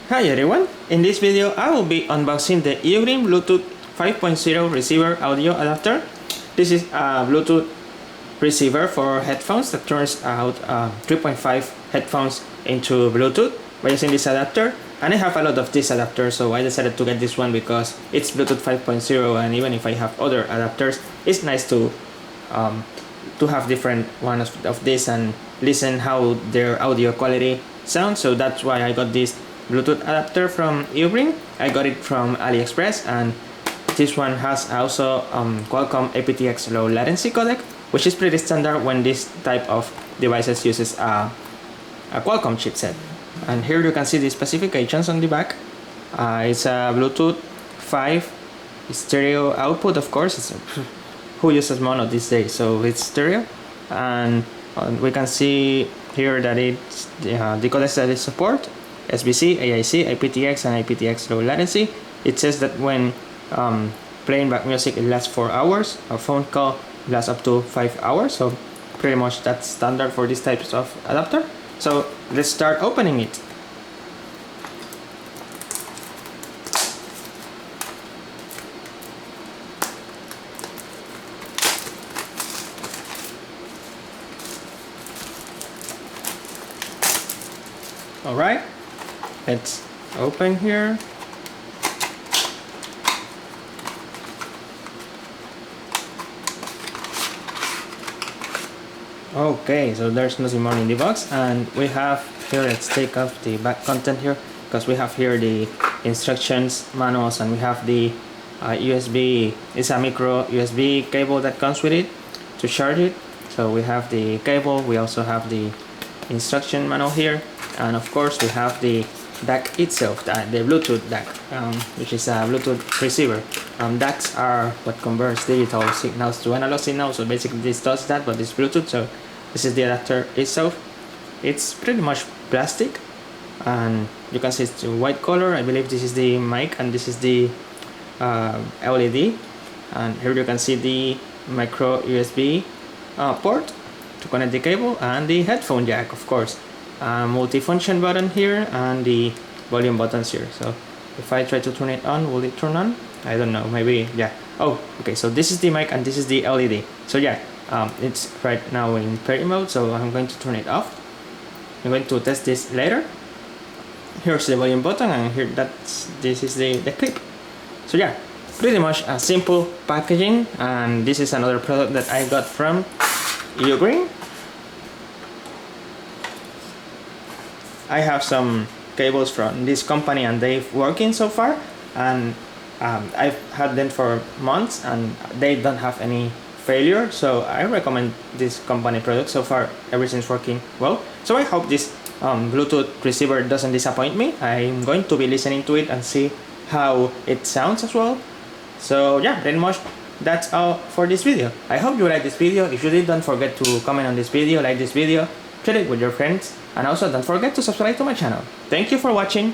Hi everyone, in this video I will be unboxing the UGREEN Bluetooth 5.0 receiver audio adapter. This is a Bluetooth receiver for headphones that turns out 3.5 headphones into Bluetooth by using this adapter. And I have a lot of this adapter, so I decided to get this one because it's Bluetooth 5.0, and even if I have other adapters, it's nice to have different ones of this and listen how their audio quality sounds. So that's why I got this Bluetooth adapter from UGREEN. I got it from AliExpress, and this one has also Qualcomm aptX-LL latency codec, which is pretty standard when this type of devices uses a Qualcomm chipset. And here you can see the specifications on the back. It's a Bluetooth 5 stereo output, of course. Who uses mono these days? So it's stereo, and we can see here that it's the codecs that it supports: SBC, AIC, aptX, and aptX-LL latency. It says that when playing back music, it lasts 4 hours. A phone call lasts up to 5 hours. So pretty much that's standard for these types of adapter. So let's start opening it. All right, let's open here. Okay, so there's nothing more in the box, and we have here, let's take off the back content here, because we have here the instructions manuals, and we have the USB, it's a micro USB cable that comes with it to charge it. So we have the cable, we also have the instruction manual here, and of course we have the DAC itself, the Bluetooth DAC, which is a Bluetooth receiver. DACs are what converts digital signals to analog signals, so basically this does that, but it's Bluetooth. So this is the adapter itself. It's pretty much plastic, and you can see it's white color. I believe this is the mic, and this is the LED, and here you can see the micro USB port to connect the cable, and the headphone jack, of course. Multifunction button here, and the volume buttons here. So if I try to turn it on, will it turn on? I don't know, maybe, yeah. Oh, okay, so this is the mic and this is the LED. So yeah, it's right now in party mode, so I'm going to turn it off. I'm going to test this later. Here's the volume button, and here this is the clip. So yeah, pretty much a simple packaging, and this is another product that I got from UGREEN. I have some cables from this company, and they've working so far, and I've had them for months and they don't have any failure, so I recommend this company product. So far everything's working well, so I hope this Bluetooth receiver doesn't disappoint me. I'm going to be listening to it and see how it sounds as well. So yeah, pretty much that's all for this video. I hope you like this video. If you did, don't forget to comment on this video, like this video, share it with your friends, and also don't forget to subscribe to my channel. Thank you for watching.